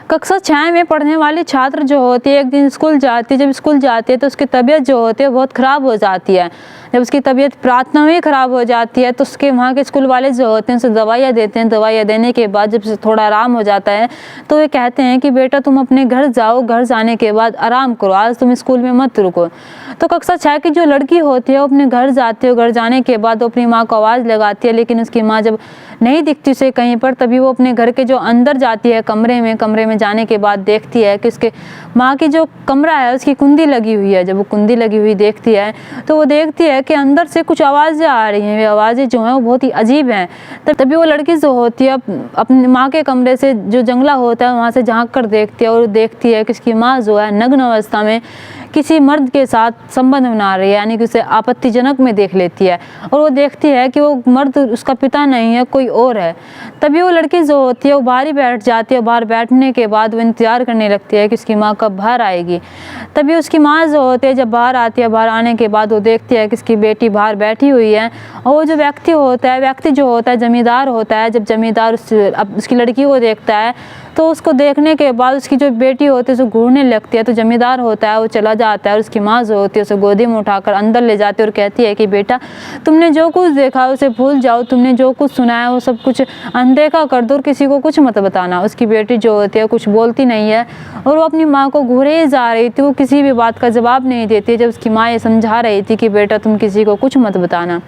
कक्षा 6 में पढ़ने वाली छात्र जो होती है एक दिन स्कूल जाती है। जब स्कूल जाती है तो उसकी तबीयत जो होती है बहुत ख़राब हो जाती है। जब उसकी तबीयत प्रार्थना में ख़राब हो जाती है तो उसके वहाँ के स्कूल वाले जो होते हैं उसे दवाइयाँ देते हैं। दवाइयाँ देने के बाद जब थोड़ा आराम हो जाता है तो वे कहते हैं कि बेटा तुम अपने घर जाओ, घर जाने के बाद आराम करो, आज तुम स्कूल में मत रुको। तो कक्षा 6 की जो लड़की होती है वो अपने घर जाती है। घर जाने के बाद वो अपनी माँ को आवाज़ लगाती है, लेकिन उसकी माँ जब नहीं दिखती उसे कहीं पर, तभी वो अपने घर के जो अंदर जाती है कमरे में जाने के बाद देखती है कि उसके माँ की जो कमरा है उसकी कुंडी लगी हुई है। जब वो कुंडी लगी हुई देखती है तो वो देखती है कि अंदर से कुछ आवाज़ें आ रही हैं। वे आवाज़ें जो हैं वो बहुत ही अजीब हैं। तभी वो लड़की जो होती है अपनी माँ के कमरे से जो जंगला होता है वहाँ से झाँक कर देखती है और देखती है कि उसकी माँ जो है नग्न अवस्था में किसी मर्द के साथ संबंध बना रही है, यानी कि उसे आपत्तिजनक में देख लेती है। और वो देखती है कि वो मर्द उसका पिता नहीं है, कोई और है। तभी वो लड़की जो होती है वो बाहर ही बैठ जाती है। बाहर बैठने के बाद वो इंतज़ार करने लगती है कि उसकी माँ कब बाहर आएगी। तभी उसकी माँ जो होती है जब बाहर आती है, बाहर आने के बाद वो देखती है कि उसकी बेटी बाहर बैठी हुई है। और वो जो व्यक्ति जो होता है जमींदार होता है। जब जमींदार उसकी लड़की को देखता है तो उसको देखने के बाद उसकी जो बेटी होती है उसे घूरने लगती है। तो जमींदार होता है वो चला जाता है और उसकी माँ जो होती है उसे गोदी में उठाकर अंदर ले जाती है और कहती है कि बेटा तुमने जो कुछ देखा उसे भूल जाओ, तुमने जो कुछ सुना है वो सब कुछ अनदेखा कर दो और किसी को कुछ मत बताना। उसकी बेटी जो होती है कुछ बोलती नहीं है और वो अपनी माँ को घूरे जा रही थी। वो किसी भी बात का जवाब नहीं देती जब उसकी माँ ये समझा रही थी कि बेटा तुम किसी को कुछ मत बताना।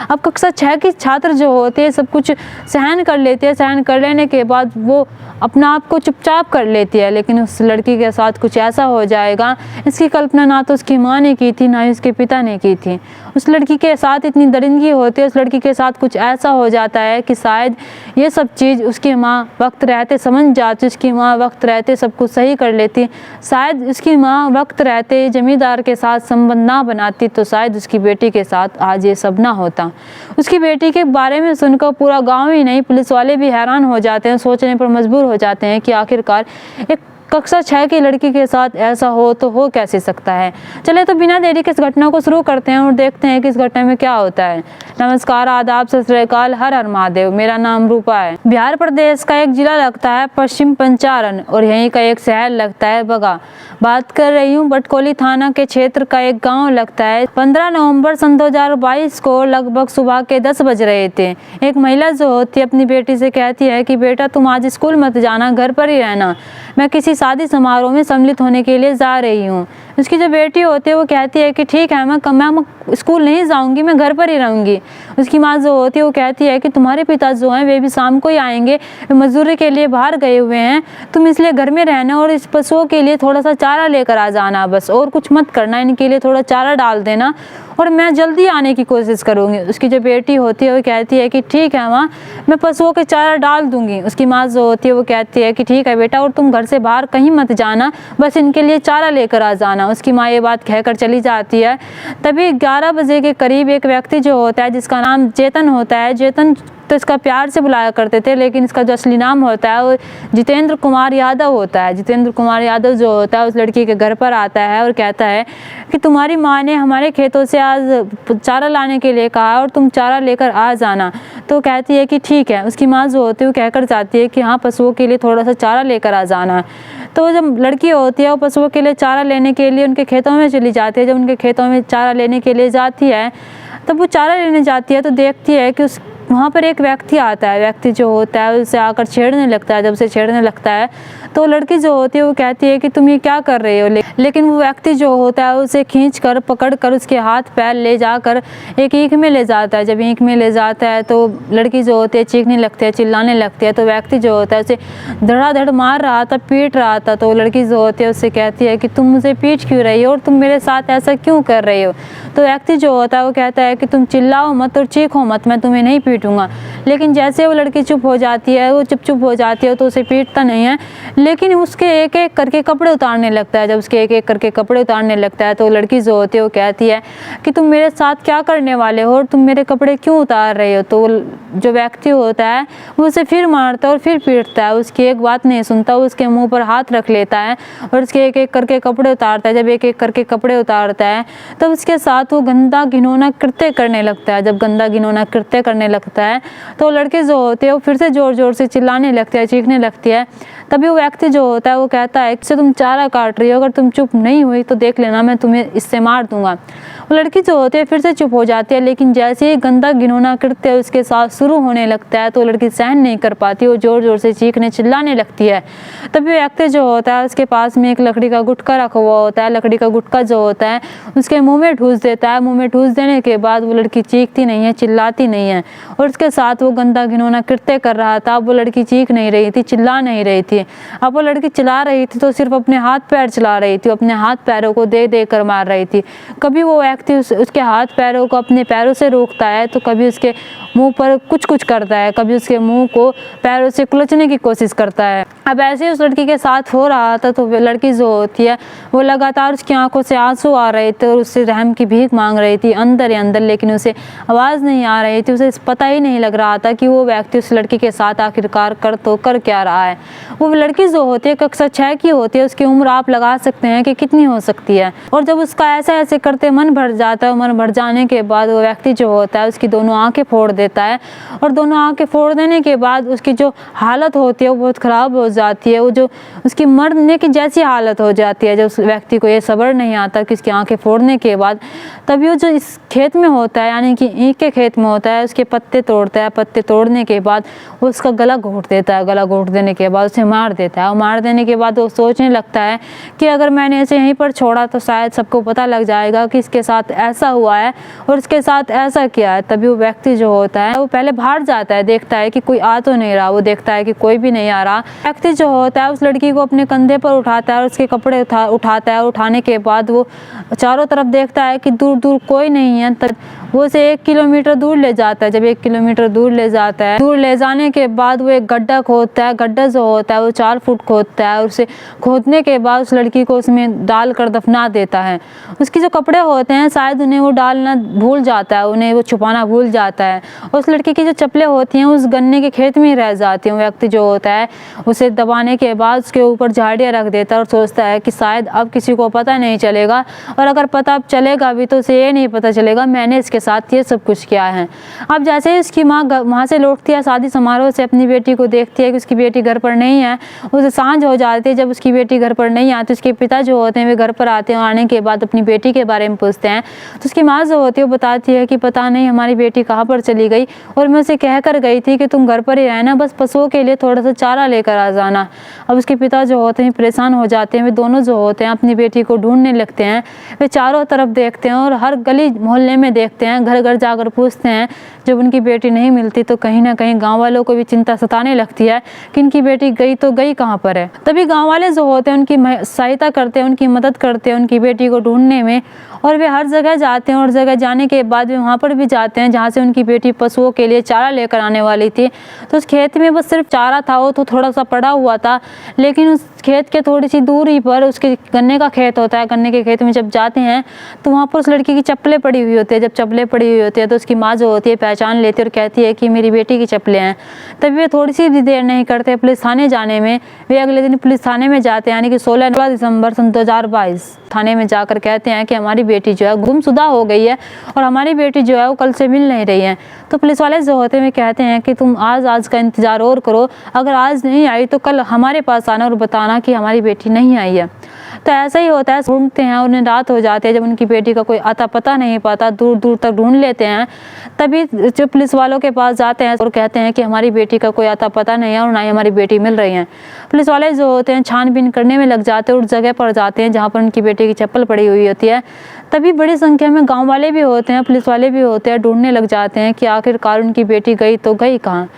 अब कक्षा 6 की छात्र जो होती है सब कुछ सहन कर लेती है। सहन कर लेने के बाद वो अपना आप को चुपचाप कर लेती है, लेकिन उस लड़की के साथ कुछ ऐसा हो जाएगा इसकी कल्पना ना तो उसकी माँ ने की थी ना ही उसके पिता ने की थी। उस लड़की के साथ इतनी दरिंदगी होती है, उस लड़की के साथ कुछ ऐसा हो जाता है कि शायद ये सब चीज़ उसकी माँ वक्त रहते समझ जाती, उसकी माँ वक्त रहते सब कुछ सही कर लेती। शायद उसकी माँ वक्त रहते जमींदार के साथ संबंध ना बनाती तो शायद उसकी बेटी के साथ आज ये सब ना होता। उसकी बेटी के बारे में सुनकर पूरा गाँव ही नहीं पुलिस वाले भी हैरान हो जाते हैं, सोचने पर मजबूर हो जाते हैं कि आखिरकार एक कक्षा 6 की लड़की के साथ ऐसा हो तो हो कैसे सकता है। चले तो बिना देरी के इस घटना को शुरू करते हैं और देखते हैं कि इस घटना में क्या होता है। नमस्कार, आदाब, सत श्री अकाल, हर हर महादेव। मेरा नाम रूपा है। बिहार प्रदेश का एक जिला लगता है पश्चिम पंचारण और यहीं का एक शहर लगता है बगा। बात कर रही हूँ बटकोली थाना के क्षेत्र का एक गाँव लगता है। 15 नवम्बर सन 2022 को लगभग सुबह के 10 बज रहे थे। एक महिला जो होती है अपनी बेटी से कहती है कि बेटा तुम आज स्कूल मत जाना, घर पर ही रहना, मैं किसी शादी समारोह में सम्मिलित होने के लिए जा रही हूँ। उसकी जो बेटी होती है वो कहती है कि ठीक है, मैं स्कूल नहीं जाऊँगी, मैं घर पर ही रहूँगी। उसकी माँ जो होती है वो कहती है कि तुम्हारे पिता जो हैं वे भी शाम को ही आएंगे, वे मजदूरी के लिए बाहर गए हुए हैं, तुम इसलिए घर में रहना और इस पशुओं के लिए थोड़ा सा चारा लेकर आ जाना, बस और कुछ मत करना, इनके लिए थोड़ा चारा डाल देना और मैं जल्दी आने की कोशिश करूँगी। उसकी जो बेटी होती है वो कहती है कि ठीक है माँ, मैं पशुओं के चारा डाल दूँगी। उसकी माँ जो होती है वो कहती है कि ठीक है बेटा, और तुम घर से बाहर कहीं मत जाना, बस इनके लिए चारा लेकर आ जाना। उसकी माँ ये बात कहकर चली जाती है। तभी 11 बजे के करीब एक व्यक्ति जो होता है जिसका नाम चेतन होता है, चेतन तो इसका प्यार से बुलाया करते थे, लेकिन इसका जो असली नाम होता है वो जितेंद्र कुमार यादव होता है। जितेंद्र कुमार यादव जो होता है उस लड़की के घर पर आता है और कहता है कि तुम्हारी माँ ने हमारे खेतों से आज चारा लाने के लिए कहा और तुम चारा लेकर आ जाना। तो कहती है कि ठीक है। उसकी माँ जो होती है वो कहकर जाती है कि हाँ, पशुओं के लिए थोड़ा सा चारा लेकर आ जाना। तो जब लड़की होती है वो पशुओं के लिए चारा लेने के लिए उनके खेतों में चली जाती है। जब उनके खेतों में चारा लेने के लिए जाती है तब वो चारा लेने जाती है तो देखती है कि वहाँ पर एक व्यक्ति आता है। व्यक्ति जो होता है उसे आकर छेड़ने लगता है। जब उसे छेड़ने लगता है तो लड़की जो होती है वो कहती है कि तुम ये क्या कर रहे हो, लेकिन वो व्यक्ति जो होता है उसे खींच कर पकड़ कर उसके हाथ पैर ले जाकर एक ईंख में ले जाता है। जब ईंख में ले जाता है तो लड़की जो होती है चीखने लगती है, चिल्लाने लगती है। तो व्यक्ति जो होता है उसे धड़ाधड़ मार रहा था, पीट रहा था। तो लड़की जो होती है उससे कहती है कि तुम मुझे पीट क्यों रही हो और तुम मेरे साथ ऐसा क्यों कर रही हो। तो व्यक्ति जो होता है वो कहता है कि तुम चिल्लाओ मत और चीखो मत, मैं तुम्हें नहीं पीटूंगा। लेकिन जैसे वो लड़की चुप हो जाती है, वो चुप हो जाती है तो उसे पीटता नहीं है, लेकिन उसके एक एक करके कपड़े उतारने लगता है। जब उसके एक एक करके कपड़े उतारने लगता है तो लड़की जो होती है वो कहती है कि तुम मेरे साथ क्या करने वाले हो और तुम मेरे कपड़े क्यों उतार रहे हो। तो जो व्यक्ति होता है वो उसे फिर मारता है और फिर पीटता है। उसकी एक बात नहीं सुनता, वो उसके मुंह पर हाथ रख लेता है और उसके एक एक करके कपड़े उतारता है। जब एक एक करके कपड़े उतारता है तब उसके साथ वो गंदा घिनौना कृत्य करने लगता है। जब गंदा घिनौना कृत्य करने लगता लगता है तो लड़की जो होती है वो फिर से ज़ोर ज़ोर से चिल्लाने लगती है, चीखने लगती है। तभी वो व्यक्ति जो होता है वो कहता है कि तुम चारा काट रही हो, अगर तुम चुप नहीं हुई तो देख लेना मैं तुम्हें इससे मार दूंगा। वो लड़की जो होती है फिर से चुप हो जाती है, लेकिन जैसे ही गंदा घिनौना कृत्य उसके साथ शुरू होने लगता है तो लड़की सहन नहीं कर पाती, वो ज़ोर ज़ोर से चीखने चिल्लाने लगती है। तभी व्यक्ति जो होता है उसके पास में एक लकड़ी का गुटका रखा हुआ होता है, लकड़ी का गुटका जो होता है उसके मुँह में ठूस देता है। मुँह में ठूस देने के बाद वो लड़की चीखती नहीं है, चिल्लाती नहीं है, और उसके साथ वो गंदा घिनौना कृत्य कर रहा था। वो लड़की चीख नहीं रही थी, चिल्ला नहीं रही थी। अब वो लड़की चिल्ला रही थी तो सिर्फ अपने हाथ पैर चला रही थी, अपने हाथ पैरों को दे दे कर मार रही थी। कभी वो व्यक्ति उसके हाथ पैरों को अपने पैरों से रोकता है तो कभी उसके मुंह पर कुछ कुछ करता है, कभी उसके मुंह को पैरों से कुचलने की कोशिश करता है। अब ऐसे ही उस लड़की के साथ हो रहा था तो लड़की जो होती है वो लगातार उसकी आंखों से आंसू आ रहे थे और उससे रहम की भीख मांग रही थी अंदर ही अंदर, लेकिन उसे आवाज़ नहीं आ रही थी। उसे पता ही नहीं लग रहा था कि वो व्यक्ति उस लड़की के साथ आखिरकार कर क्या रहा है। वो लड़की जो होती है कक्षा 6 की होती है, उसकी उम्र आप लगा सकते हैं कि कितनी हो सकती है। और जब उसका ऐसे करते मन भर जाता है, मन भर जाने के बाद वो व्यक्ति जो होता है उसकी दोनों आंखें फोड़ देता है, और दोनों आंखें फोड़ देने के बाद उसकी जो हालत होती है वो बहुत ख़राब हो जाती है। वो जो उसकी मरने की जैसी हालत हो जाती है, जब उस व्यक्ति को ये सब्र नहीं आता कि उसकी आंखें फोड़ने के बाद तभी वो जो इस खेत में होता है यानी कि ईख के खेत में होता है उसके पत्ते तोड़ता है। पत्ते तोड़ने के बाद वो उसका गला घोंट देता है, गला घोंट देने के बाद उसे मार देता है। और मार देने के बाद वो सोचने लगता है कि अगर मैंने इसे यहीं पर छोड़ा तो शायद सबको पता लग जाएगा कि इसके साथ ऐसा हुआ है और इसके साथ ऐसा किया है। तभी वो व्यक्ति जो होता है वो पहले बाहर जाता है, देखता है कि कोई आ तो नहीं रहा, वो देखता है कि कोई भी नहीं आ रहा। व्यक्ति जो होता है उस लड़की को अपने कंधे पर उठाता है और उसके कपड़े उठाता है। उठाने के बाद वो चारों तरफ देखता है कि दूर दूर कोई नहीं है। तब वो उसे 1 किलोमीटर दूर ले जाता है। जब 1 किलोमीटर दूर ले जाता है, दूर ले जाने के बाद वो एक गड्ढा खोदता है। गड्ढा जो होता है वो 4 फुट खोदता है और उसे खोदने के बाद उस लड़की को उसमें डाल कर दफना देता है। उसके जो कपड़े होते हैं शायद उन्हें वो डालना भूल जाता है, उन्हें वो छुपाना भूल जाता है। उस लड़की की जो चप्पलें होती हैं उस गन्ने के खेत में ही रह जाती हैं। व्यक्ति जो होता है उसे दबाने के बाद उसके ऊपर झाड़ियाँ रख देता है और सोचता है कि शायद अब किसी को पता नहीं चलेगा, और अगर पता चलेगा भी तो उसे ये नहीं पता चलेगा मैंने इसके साथ ये सब कुछ किया है। अब जैसे ही उसकी माँ वहाँ से लौटती है शादी समारोह से, अपनी बेटी को देखती है कि उसकी बेटी घर पर नहीं है। उसे सांझ हो जाती है। जब उसकी बेटी घर पर नहीं आती, उसके पिता जो होते हैं वे घर पर आते हैं। आने के बाद अपनी बेटी के बारे में पूछते हैं तो उसकी माँ जो होती है वो बताती है कि पता नहीं हमारी बेटी कहाँ पर चली गई, और मैं उसे कह कर गई थी कि तुम घर पर ही रहना, बस पशुओं के लिए थोड़ा सा चारा लेकर आ जाना। अब उसके पिता जो होते हैं परेशान हो जाते हैं। वे दोनों जो होते हैं अपनी बेटी को ढूंढने लगते हैं। वे चारों तरफ देखते हैं और हर गली मोहल्ले में देखते हैं, घर घर जाकर पूछते हैं। जब उनकी बेटी नहीं मिलती तो कहीं ना कहीं गांव वालों को भी चिंता सताने लगती है कि इनकी बेटी गई तो गई कहाँ पर है। तभी गांव वाले जो होते हैं उनकी सहायता करते हैं, उनकी मदद करते हैं उनकी बेटी को ढूंढने में, और वे हर जगह जाते हैं। और जगह जाने के बाद वे वहाँ पर भी जाते हैं जहाँ से उनकी बेटी पशुओं के लिए चारा लेकर आने वाली थी। तो उस खेत में बस सिर्फ चारा था, वो तो थोड़ा सा पड़ा हुआ था, लेकिन उस खेत के थोड़ी सी दूरी पर उसके गन्ने का खेत होता है। गन्ने के खेत में जब जाते हैं तो वहाँ पर उस लड़की की चप्पलें पड़ी हुई होती है। जब चप्पलें पड़ी हुई होती है तो उसकी माँ जो होती है पहचान लेती है और कहती है कि मेरी बेटी की चप्पलें हैं। तभी वे थोड़ी सी भी देर नहीं करते पुलिस थाने जाने में। वे अगले दिन पुलिस थाने में जाते हैं, यानी कि 16 दिसंबर सन 2022 थाने में जाकर कहते हैं कि हमारी बेटी जो है गुमशुदा हो गई है और हमारी बेटी जो है वो कल से मिल नहीं रही है। तो पुलिस वाले जो होते हैं कहते हैं कि तुम आज का इंतज़ार और करो, अगर आज नहीं आई तो कल हमारे पास आना और बताना कि हमारी बेटी नहीं आई है। तो ऐसा ही होता है, ढूंढते हैं, उन्हें रात हो जाती है। जब उनकी बेटी का कोई आता पता नहीं पाता, दूर दूर तक ढूंढ लेते हैं। तभी जो पुलिस वालों के पास जाते हैं और कहते हैं कि हमारी बेटी का कोई आता पता नहीं है और ना ही हमारी बेटी मिल रही है। पुलिस वाले जो होते हैं छानबीन करने में लग जाते हैं, उस जगह पर जाते हैं जहाँ पर उनकी बेटी की चप्पल पड़ी हुई होती है। तभी बड़ी संख्या में गाँव वाले भी होते हैं, पुलिस वाले भी होते हैं, ढूंढने लग जाते हैं कि आखिरकार उनकी बेटी गई तो गई कहाँ।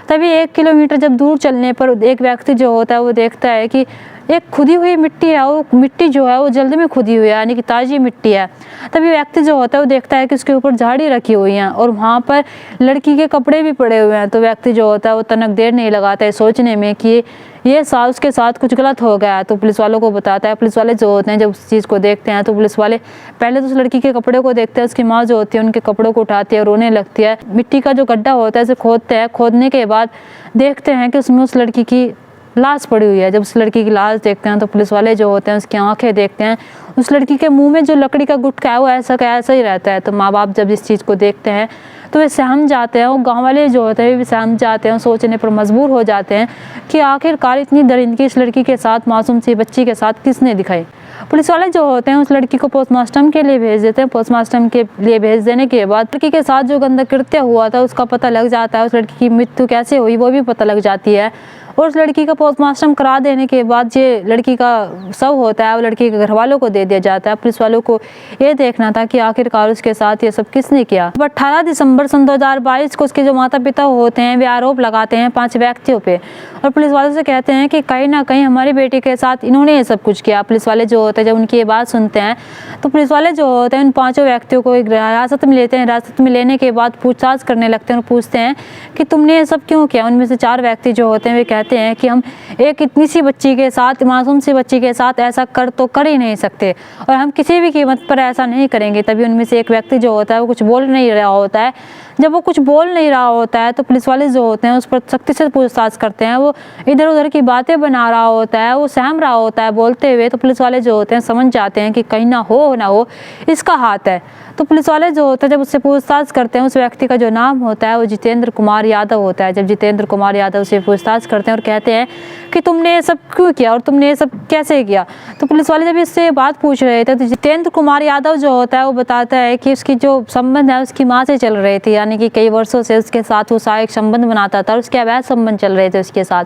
तभी 1 किलोमीटर जब दूर चलने पर एक व्यक्ति जो होता है वो देखता है कि एक खुदी हुई मिट्टी है, वो मिट्टी जो है वो जल्दी में खुदी हुई है, यानी कि ताज़ी मिट्टी है। तभी व्यक्ति जो होता है वो देखता है कि उसके ऊपर झाड़ी रखी हुई है और वहाँ पर लड़की के कपड़े भी पड़े हुए हैं। तो व्यक्ति जो होता है वो तनक देर नहीं लगाता है सोचने में कि ये साल उसके साथ कुछ गलत हो गया। तो पुलिस वालों को बताता है। पुलिस वाले जो होते हैं जब उस चीज़ को देखते हैं तो पुलिस वाले पहले तो उस लड़की के कपड़े को देखते हैं, उसकी माँ जो होती है उनके कपड़ों को उठाती है, रोने लगती है। मिट्टी का जो गड्ढा होता है उसे खोदते हैं। खोदने के बाद देखते हैं कि उसमें उस लड़की की लाश पड़ी हुई है। जब उस लड़की की लाश देखते हैं तो पुलिस वाले जो होते हैं उसकी आंखें देखते हैं। उस लड़की के मुंह में जो लकड़ी का गुटका है वो ऐसा का ऐसा ही रहता है। तो माँ बाप जब इस चीज़ को देखते हैं तो वे सहम जाते हैं, और गाँव वाले जो होते हैं वे सहम जाते हैं, सोचने पर मजबूर हो जाते हैं कि आखिरकार इतनी दरिंदगी इस लड़की के साथ, मासूम सी बच्ची के साथ किसने दिखाई। पुलिस वाले जो होते हैं उस लड़की को पोस्टमार्टम के लिए भेज देते हैं। पोस्टमार्टम के लिए भेज देने के बाद लड़की के साथ जो गंदा कृत्य हुआ था उसका पता लग जाता है, उस लड़की की मृत्यु कैसे हुई वो भी पता लग जाती है। और उस लड़की का पोस्टमार्टम करा देने के बाद जो लड़की का शव होता है वो लड़की के घर वालों को दे दिया जाता है। पुलिस वालों को ये देखना था कि आखिरकार उसके साथ ये सब किसने किया। 18 दिसंबर सन 2022 को उसके जो माता पिता होते हैं वे आरोप लगाते हैं 5 व्यक्तियों पे, और पुलिस वालों से कहते हैं कि कहीं ना कहीं हमारी बेटी के साथ इन्होंने ये सब कुछ किया। पुलिस वाले जो होते हैं जब उनकी ये बात सुनते हैं तो पुलिस वाले जो होते हैं उन 5 व्यक्तियों को हिरासत में लेते हैं। हिरासत में लेने के बाद पूछताछ करने लगते हैं और पूछते हैं कि तुमने ये सब क्यों किया। उनमें से 4 व्यक्ति जो होते हैं वे कहते हैं कि हम एक इतनी सी बच्ची के साथ, मासूम सी बच्ची के साथ ऐसा तो कर ही नहीं सकते, और हम किसी भी कीमत पर ऐसा नहीं करेंगे। तभी उनमें से एक व्यक्ति जो होता है वो कुछ बोल नहीं रहा होता है। जब वो कुछ बोल नहीं रहा होता है तो पुलिस वाले जो होते हैं उस पर सख्ती से पूछताछ करते हैं। वो इधर उधर की बातें बना रहा होता है, वो सहम रहा होता है बोलते हुए, तो पुलिस वाले जो होते हैं समझ जाते हैं कि कहीं ना हो इसका हाथ है। तो पुलिस वाले जो होते हैं जब उससे पूछताछ करते हैं, उस व्यक्ति का जो नाम होता है वो जितेंद्र कुमार यादव होता है। जब जितेंद्र कुमार यादव से पूछताछ करते हैं और कहते हैं कि तुमने ये सब क्यों किया और तुमने ये सब कैसे किया, तो पुलिस वाले जब इससे बात पूछ रहे थे तो जितेंद्र कुमार यादव जो होता है वो बताता है कि उसकी जो संबंध है उसकी माँ से चल रहे थे, यानी कि कई वर्षों से उसके साथ वो शारीरिक संबंध बनाता था और उसके अवैध संबंध चल रहे थे उसके साथ।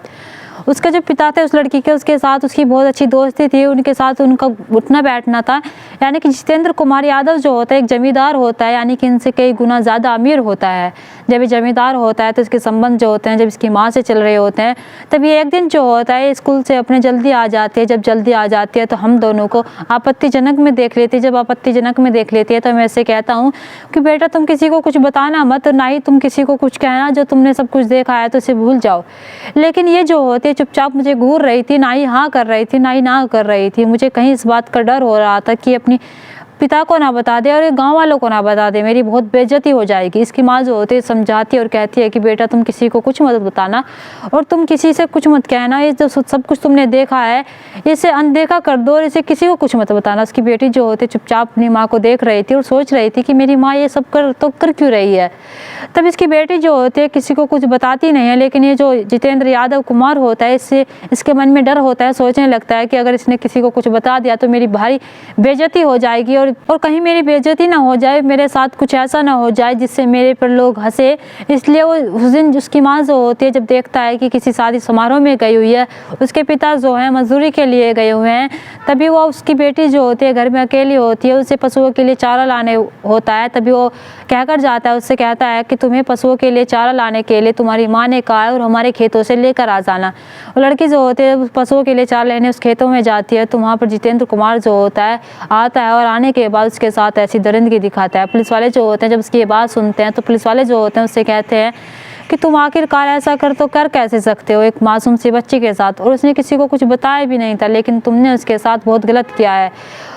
उसके जो पिता थे उस लड़की के, उसके साथ उसकी बहुत अच्छी दोस्ती थी, उनके साथ उनका उठना बैठना था। यानी कि जितेंद्र कुमार यादव जो होता है एक जमींदार होता है, यानी कि इनसे कई गुना ज़्यादा अमीर होता है। जब ये जमींदार होता है तो इसके संबंध जो होते हैं जब इसकी माँ से चल रहे होते हैं, तब ये एक दिन जो होता है स्कूल से अपने जल्दी आ जाती है। जब जल्दी आ जाती है तो हम दोनों को आपत्तिजनक में देख लेती है। जब आपत्तिजनक में देख लेती है तो मैं ऐसे कहता हूँ कि बेटा तुम किसी को कुछ बताना मत, ना ही तुम किसी को कुछ कहना, जो तुमने सब कुछ देखा है तो उसे भूल जाओ। लेकिन ये जो होती है चुपचाप मुझे घूर रही थी, ना ही हाँ कर रही थी ना ही ना कर रही थी। मुझे कहीं इस बात का डर हो रहा था कि अपनी पिता को ना बता दे और ये गांव वालों को ना बता दे, मेरी बहुत बेइज्जती हो जाएगी। इसकी माँ जो होती है समझाती है और कहती है कि बेटा तुम किसी को कुछ मत बताना और तुम किसी से कुछ मत कहना, ये जो सब कुछ तुमने देखा है इसे अनदेखा कर दो और इसे किसी को कुछ मत बताना। उसकी बेटी जो होती है चुपचाप अपनी माँ को देख रही थी और सोच रही थी कि मेरी माँ ये सब कर क्यों रही है। तब इसकी बेटी जो होती है किसी को कुछ बताती नहीं है, लेकिन ये जो जितेंद्र यादव कुमार होता है इसके मन में डर होता है। सोचने लगता है कि अगर इसने किसी को कुछ बता दिया तो मेरी भारी बेइज्जती हो जाएगी और कहीं मेरी बेइज्जती ना हो जाए, मेरे साथ कुछ ऐसा ना हो जाए जिससे मेरे पर लोग हंसे। इसलिए वो उस दिन उसकी माँ जो होती है जब देखता है कि किसी शादी समारोह में गई हुई है, उसके पिता जो हैं मजदूरी के लिए गए हुए हैं, तभी वो उसकी बेटी जो होती है घर में अकेली होती है, उसे पशुओं के लिए चारा लाने होता है। तभी वो कहकर जाता है, उससे कहता है कि तुम्हें पशुओं के लिए चारा लाने के लिए तुम्हारी माँ ने कहा है और हमारे खेतों से लेकर आ जाना। वो लड़की जो होती है पशुओं के लिए चारा लेने उस खेतों में जाती है, तो वहाँ पर जितेंद्र कुमार जो होता है आता है और आने के बाद उसके साथ ऐसी दरिंदगी दिखाता है। पुलिस वाले जो होते हैं जब उसकी ये बात सुनते हैं तो पुलिस वाले जो होते हैं उससे कहते हैं कि तुम आखिरकार ऐसा कर कैसे सकते हो एक मासूम सी बच्ची के साथ, और उसने किसी को कुछ बताया भी नहीं था, लेकिन तुमने उसके साथ बहुत गलत किया है।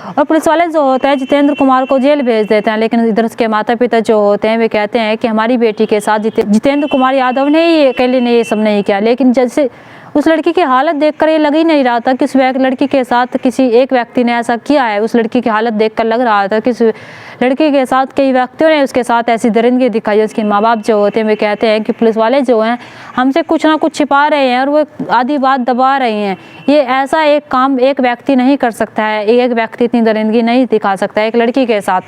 और पुलिस वाले जो होते हैं जितेंद्र कुमार को जेल भेज देते हैं, लेकिन इधर उसके माता पिता जो होते हैं वे कहते हैं कि हमारी बेटी के साथ जितेंद्र कुमार यादव ने ही अकेले ने ये सब नहीं किया। लेकिन जैसे उस लड़की की हालत देखकर ये लग ही नहीं रहा था कि उस लड़की के साथ किसी एक व्यक्ति ने ऐसा किया है। उस लड़की की हालत देखकर लग रहा था कि उस लड़की के साथ कई व्यक्तियों ने उसके साथ ऐसी दरिंदगी दिखाई है। उसके माँ बाप जो होते हैं वे कहते हैं कि पुलिस वाले जो हैं हमसे कुछ ना कुछ छिपा रहे हैं और वो आधी बात दबा रही हैं। ये ऐसा एक काम एक व्यक्ति नहीं कर सकता है, एक व्यक्ति इतनी दरिंदगी नहीं दिखा सकता है एक लड़की के साथ।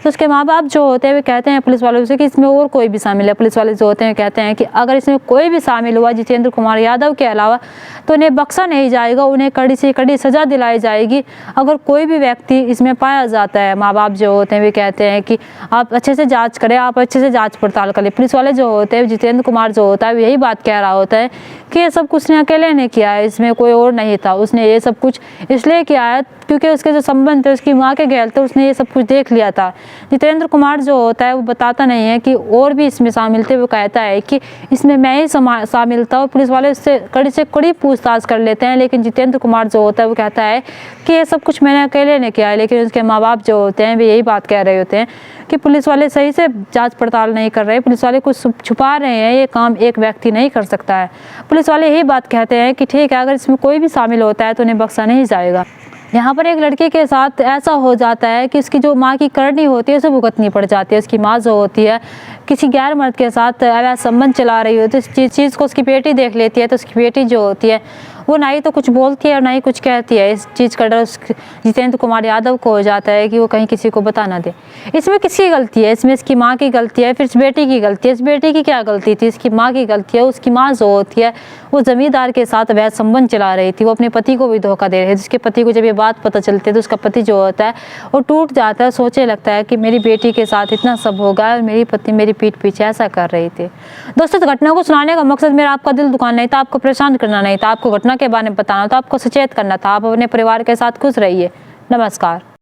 तो उसके माँ बाप जो होते हैं वे कहते हैं पुलिस वालों से कि इसमें और कोई भी शामिल है। पुलिस वाले जो होते हैं कहते हैं कि अगर इसमें कोई भी शामिल हुआ जितेंद्र कुमार यादव के अलावा तो उन्हें बख्शा नहीं जाएगा, उन्हें कड़ी से कड़ी सज़ा दिलाई जाएगी अगर कोई भी व्यक्ति इसमें पाया जाता है। माँ बाप जो होते हैं वे कहते हैं कि आप अच्छे से जांच करें, आप अच्छे से जांच पड़ताल करें। पुलिस वाले जो होते हैं जितेंद्र कुमार जो होता है यही बात कह रहा होता है कि ये सब कुछ उसने अकेले ने किया है, इसमें कोई और नहीं था। उसने ये सब कुछ इसलिए किया है क्योंकि उसके जो संबंध थे उसकी माँ के गैल थे, उसने ये सब कुछ देख लिया था। जितेंद्र कुमार जो होता है वो बताता नहीं है कि और भी इसमें शामिल थे, वो कहता है कि इसमें मैं ही शामिल था। और पुलिस वाले उससे कड़ी से कड़ी पूछताछ कर लेते हैं, लेकिन जितेंद्र कुमार जो होता है वो कहता है कि ये सब कुछ मैंने अकेले ने किया है। लेकिन उसके माँ बाप जो होते हैं वे यही बात कह रहे होते हैं कि पुलिस वाले सही से जाँच पड़ताल नहीं कर रहे, पुलिस वाले कुछ छुपा रहे हैं, ये काम एक व्यक्ति नहीं कर सकता है। पुलिस वाले यही बात कहते हैं कि ठीक है अगर इसमें कोई भी शामिल होता है तो उन्हें बख्शा नहीं जाएगा। यहाँ पर एक लड़के के साथ ऐसा हो जाता है कि उसकी जो माँ की करनी होती है उसे भुगतनी पड़ जाती है। उसकी माँ जो होती है किसी गैर मर्द के साथ अवैध संबंध चला रही होती है, इस चीज़ को उसकी बेटी देख लेती है, तो उसकी बेटी जो होती है वो ना ही तो कुछ बोलती है और ना ही कुछ कहती है। इस चीज़ का डर जितेंद्र कुमार यादव को हो जाता है कि वो कहीं किसी को बता ना दे। इसमें किसकी गलती है? इसमें इसकी माँ की गलती है, फिर इस बेटी की गलती है। इस बेटी की क्या गलती थी? इसकी माँ की गलती है। उसकी माँ जो होती है वो जमींदार के साथ अवैध संबंध चला रही थी, वो अपने पति को भी धोखा दे रही थी। उसके पति को जब ये बात पता चलती है तो उसका पति जो होता है वो टूट जाता है, सोचने लगता है कि मेरी बेटी के साथ इतना सब होगा और मेरी पत्नी मेरी पीठ पीछे ऐसा कर रही थी। दोस्तों, इस घटना को सुनाने का मकसद मेरा आपका दिल दुखाना नहीं था, आपको परेशान करना नहीं था, आपको घटना के बारे में बताना था, आपको सचेत करना था। आप अपने परिवार के साथ खुश रहिए। नमस्कार।